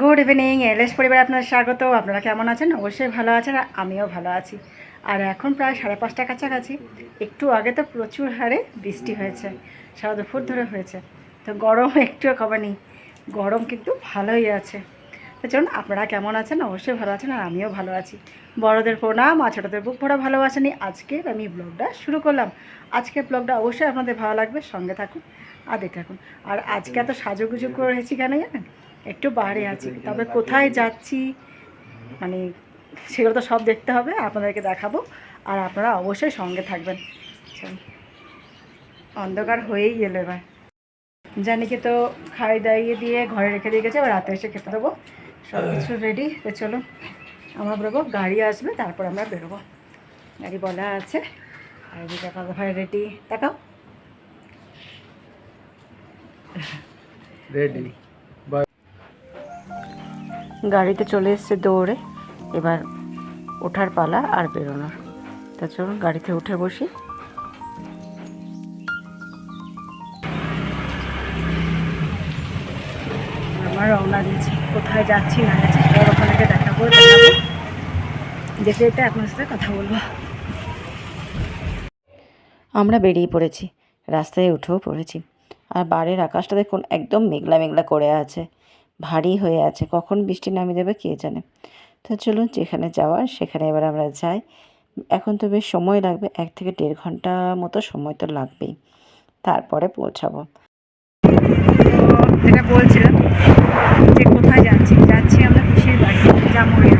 Good evening, LS পরিবারে আপনার স্বাগত। আপনারা কেমন আছেন? অবশ্যই ভালো আছেন, আর আমিও ভালো আছি। আর এখন প্রায় 5:30 কাছাকাছি। একটু আগে তো প্রচুর হারে বৃষ্টি হয়েছে, সারা দুপুর ধরে হয়েছে। তো গরম একটুও কমেনি, গরম কিন্তু ভালোই আছে। তো চলুন, আপনারা কেমন আছেন? অবশ্যই ভালো আছেন, আর আমিও ভালো আছি। বড়দের প্রণাম আর ছোটোদের বুক ভরা ভালোবাসা নিয়ে আজকের আমি ব্লগটা শুরু করলাম। আজকের ব্লগটা অবশ্যই আপনাদের ভালো লাগবে, সঙ্গে থাকুন আর দেখতে থাকুন। আর আজকে এত সাজুগুজু করেছি কেন জানেন? একটু বাইরে আছি, তবে কোথায় যাচ্ছি মানে সেগুলো তো সব দেখতে হবে, আপনাদেরকে দেখাবো। আর আপনারা অবশ্যই সঙ্গে থাকবেন। অন্ধকার হয়েই গেল এবার। জানিকে তো খাই দাইয়ে দিয়ে ঘরে রেখে দিয়ে গেছে, এবার রাতে এসে খেতে দেবো। সব কিছু রেডি। তো চলো আমরা বেরোবো, গাড়ি আসবে তারপর আমরা বেরোবো। গাড়ি বলা আছে। আর এদিকে ভাই রেডি, দেখাও রেডি। গাড়িতে চলে এসছে দৌড়ে, এবার ওঠার পালা আর বেরোনোর। তা চলুন গাড়িতে উঠে বসি। আমার রওনা দিয়েছি, কোথায় যাচ্ছি না যাচ্ছি সব ওখানে দেখাবো। যেতে যেতে আপনার সাথে কথা বলবো। আমরা বেরিয়ে পড়েছি, রাস্তায় উঠেও পড়েছি। আর বাইরের আকাশটা দেখুন, একদম মেঘলা মেঘলা করে আছে, ভারী হয়ে আছে। কখন বৃষ্টি নামিয়ে দেবে কে জানে। তো চলুন, যেখানে যাওয়ার সেখানে এবার আমরা যাই। এখন তো বেশ সময় লাগবে, 1 থেকে 1.5 ঘন্টা মতো সময় তো লাগবেই, তারপরে পৌঁছাবো। যেটা বলছিলাম যে কোথায় যাচ্ছি আমরা পিসির বাড়ি জামুরিয়া।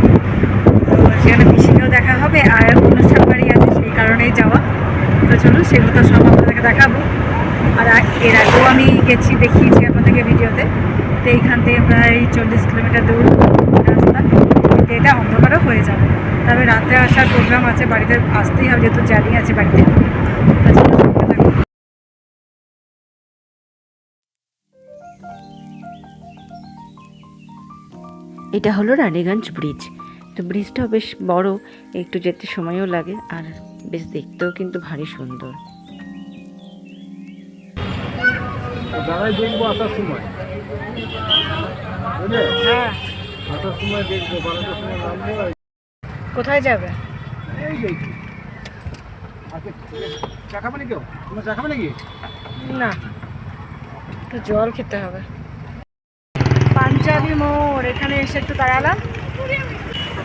তো সেখানে পিসিকেও দেখা হবে, আর অনুষ্ঠান বাড়ি আছে, সেই কারণেই যাওয়া। তো চলুন সেগুলো তো সব আপনাদেরকে দেখাবো। আর এর আগেও আমি গেছি, দেখিয়েছি আপনাদেরকে ভিডিওতে। তো এইখান থেকে প্রায় 40 কিলোমিটার দূর রাস্তা। এটা অন্ধকারও হয়ে যাবে, তবে রাতে আসার প্রোগ্রাম আছে, বাড়িতে আসতেই হবে যেহেতু জার্নি আছে বাড়িতে। এটা হলো রানীগঞ্জ ব্রিজ। তো ব্রিজটাও বেশ বড়, একটু যেতে সময়ও লাগে, আর বেশ দেখতেও কিন্তু ভারী সুন্দর। দাঁড়াই দেখবো আসার সময়, হ্যাঁ, আসার সময় দেখবো, 12টার সময় নামবো। কোথায় যাবে? এই যে আচ্ছা, চা খাবে নাকি? তোমার চা খাবে নাকি? না, তো জল খেতে হবে। পাঞ্জাবি মোড়, এখানে এসে একটু দাঁড়ালাম,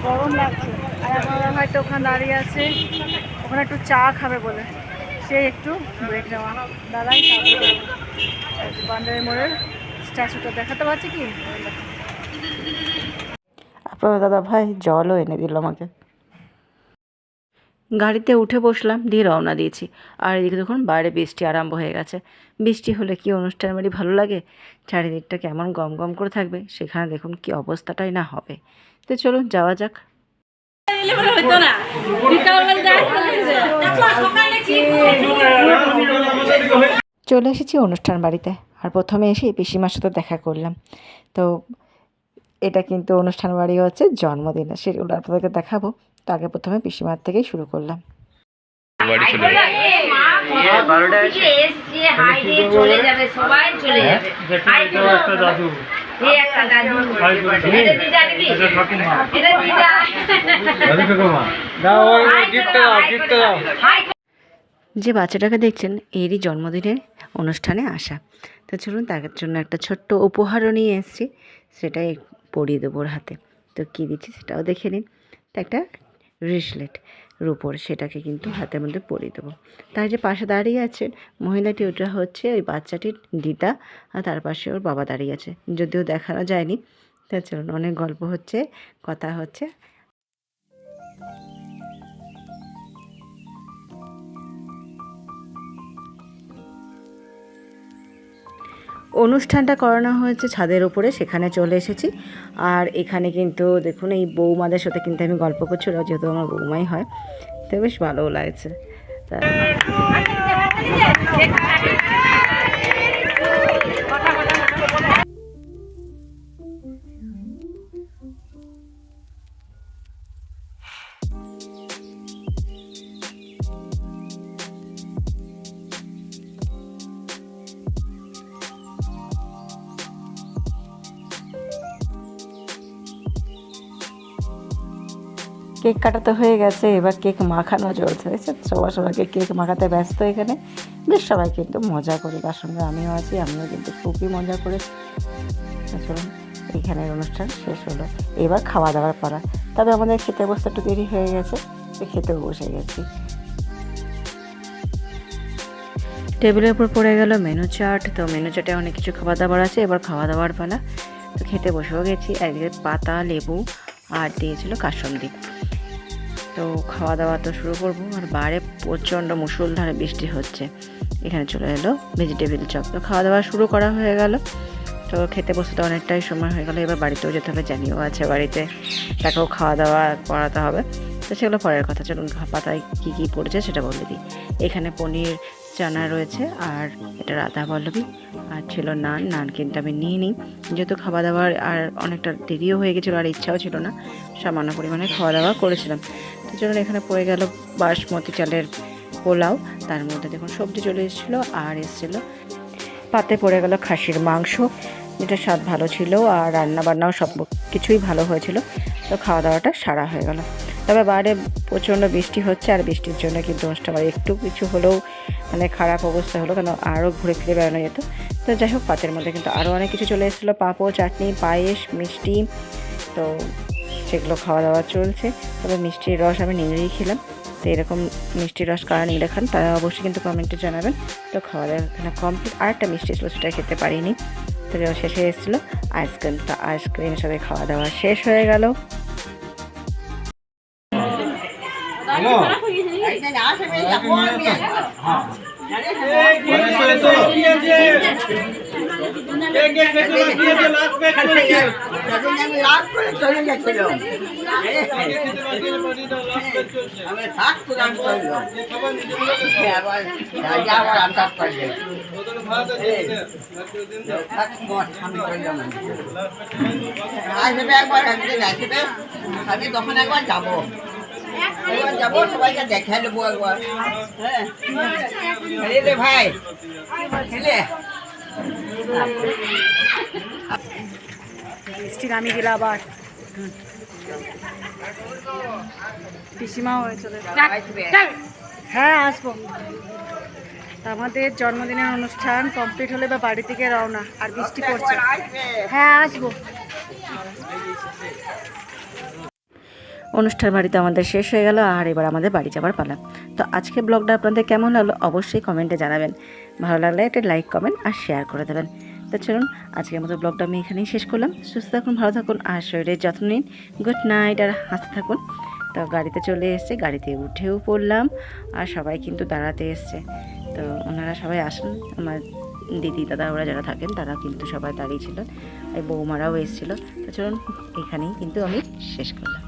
গরম লাগছে। আর আপনারা হয়তো ওখানে দাঁড়িয়ে আছে, ওখানে একটু চা খাবে বলে সে একটু ব্রেক নেওয়া। দাঁড়াই পাঞ্জাবি মোড়ের স্ট্যাচুটা দেখাতে পারছি কি? আপনার দাদা ভাই জলও এনে দিল আমাকে। গাড়িতে উঠে বসলাম, দিয়ে রওনা দিয়েছি। আর এদিকে দেখুন বাইরে বৃষ্টি আরম্ভ হয়ে গেছে। বৃষ্টি হলে কি অনুষ্ঠান বাড়ি ভালো লাগে, চারিদিকটা কেমন গম গম করে থাকবে, সেখানে দেখুন কি অবস্থাটাই না হবে। তো চলুন যাওয়া যাক। চলে এসেছি অনুষ্ঠান বাড়িতে, আর প্রথমে এসে পিসিমার সাথে দেখা করলাম। তো এটা কিন্তু অনুষ্ঠান বাড়ি হচ্ছে জন্মদিন, সেগুলো আপনাদেরকে দেখাবো। তো আগে প্রথমে পিসিমার থেকেই শুরু করলাম। যে বাচ্চাটাকে দেখছেন এরই জন্মদিনের অনুষ্ঠানে আসা। তো চলুন তার জন্য একটা ছোট্ট উপহারও নিয়ে এসেছি, সেটাই পরিয়ে দেবো ওর হাতে। তো কী দিচ্ছি সেটাও দেখে নিন। তো একটা ব্রেসলেট রূপোর, সেটাকে কিন্তু হাতের মধ্যে পরিয়ে দেবো। তার যে পাশে দাঁড়িয়ে আছেন মহিলাটি, ওটা হচ্ছে ওই বাচ্চাটির দিদা, আর তার পাশে ওর বাবা দাঁড়িয়ে আছে, যদিও দেখানো যায়নি। তা চলুন, অনেক গল্প হচ্ছে, কথা হচ্ছে। অনুষ্ঠানটা করানো হয়েছে ছাদের উপরে, সেখানে চলে এসেছি। আর এখানে কিন্তু দেখুন এই বৌমাদের সাথে কিন্তু আমি গল্প করছিলাম, যেহেতু আমার বৌমাই হয়, তো বেশ ভালোও লাগছে। তা কেক কাটা তো হয়ে গেছে, এবার কেক মাখানো চলছে। সবাইকে কেক মাখাতে ব্যস্ত এখানে। বেশ সবাই কিন্তু মজা করি, তার সঙ্গে আমিও আছি, আমিও কিন্তু খুবই মজা করেছি। চলুন, এইখানের অনুষ্ঠান শেষ হলো, এবার খাওয়া দাওয়ার পালা। তবে আমাদের খেতে বসতে একটু দেরি হয়ে গেছে, খেতেও বসে গেছি। টেবিলের উপর পড়ে গেল মেনু চার্ট। তো মেনু চার্টে অনেক কিছু খাবার দাবার আছে, এবার খাওয়া দাওয়ার পালা। তো খেতে বসেও গেছি। একদিকে পাতা, লেবু আর দিয়েছিল কাসুন্দি। তো খাওয়া দাওয়া তো শুরু করবো। আর বাইরে প্রচণ্ড মুষলধারে বৃষ্টি হচ্ছে। এখানে চলে এলো ভেজিটেবিল চপ। তো খাওয়া দাওয়া শুরু করা হয়ে গেল। তো খেতে বসতে অনেকটাই সময় হয়ে গেলো, এবার বাড়িতেও যেতে হবে, জানিও আছে বাড়িতে, তাকেও খাওয়া দাওয়া করাতে হবে। তো সেগুলো পরের কথা। চলুন পাতায় কী কী পড়েছে সেটা বলে দিই। এখানে পনির চানা রয়েছে, আর এটা রাধা পল্লবী, আর ছিল নান কিন্তু আমি নিয়ে নিই, যেহেতু খাওয়া দাওয়ার আর অনেকটা দেরিও হয়ে গেছিলো, আর ইচ্ছাও ছিল না, সামান্য পরিমাণে খাওয়া দাওয়া করেছিলাম। তো চলুন, এখানে পড়ে গেল বাসমতি চালের পোলাও, তার মধ্যে দেখুন সবজি চলে এসেছিলো, আর এসেছিলো পাতে পড়ে গেল খাসির মাংস, যেটা স্বাদ ভালো ছিল, আর রান্না বান্নাও সব কিছুই ভালো হয়েছিল। তো খাওয়া দাওয়াটা সারা হয়ে গেল। তবে বাইরে প্রচণ্ড বৃষ্টি হচ্ছে, আর বৃষ্টির জন্য কিন্তু অনুষ্ঠান একটু কিছু হলেও মানে খারাপ অবস্থা হলো, কেন আরও ঘুরে ফিরে বেড়ানো যেত। তো যাই হোক, পাতের মধ্যে কিন্তু আরও অনেক কিছু চলে এসেছিলো, পাঁপড়, চাটনি, পায়েস, মিষ্টি। তো সেগুলো খাওয়া দাওয়া চলছে। তবে মিষ্টির রস আমি নিংড়েই খেলাম। তো এরকম মিষ্টির রস কারা নিংড়ে খান তারা অবশ্যই কিন্তু কমেন্টে জানাবেন। তো খাওয়া দাওয়া এখানে কমপ্লিট। আর একটা মিষ্টি ছিল, সেটা খেতে পারিনি। তো শেষে এসেছিলো আইসক্রিম। তো আইসক্রিম সবাই খাওয়া দাওয়া শেষ হয়ে গেল। আমি তখন একবার যাবো, যাবো, সবাইকে দেখে নেবো একবার। হ্যাঁ রে ভাই, মিষ্টি নামিয়ে দিল আবার। পিসিমাও হয়ে চলে। হ্যাঁ, আসবো। আমাদের জন্মদিনের অনুষ্ঠান কমপ্লিট হলে বা বাড়ি থেকে রওনা, আর বৃষ্টি পড়ছে। হ্যাঁ, আসবো। অনুষ্ঠান বাড়িতে আমাদের শেষ হয়ে গেল, আর এবার আমাদের বাড়ি যাবার পালা। তো আজকে ব্লগটা আপনাদের কেমন লাগলো অবশ্যই কমেন্টে জানাবেন। ভালো লাগলে একটা লাইক, কমেন্ট আর শেয়ার করে দেবেন। তো চলুন, আজকের মতো ব্লগটা আমি এখানেই শেষ করলাম। সুস্থ থাকুন, ভালো থাকুন, আর শরীরের যত্ন নিন। গুড নাইট, আর হাসতে থাকুন। তো গাড়িতে চলে এসছে, গাড়িতে উঠেও পড়লাম, আর সবাই কিন্তু দাঁড়াতে এসছে। তো ওনারা সবাই আসেন, আমার দিদি দাদা ওরা যারা থাকেন তারা কিন্তু সবাই দাঁড়িয়েছিলেন, এই বৌমারাও এসেছিলো। তো চলুন, এখানেই কিন্তু আমি শেষ করলাম।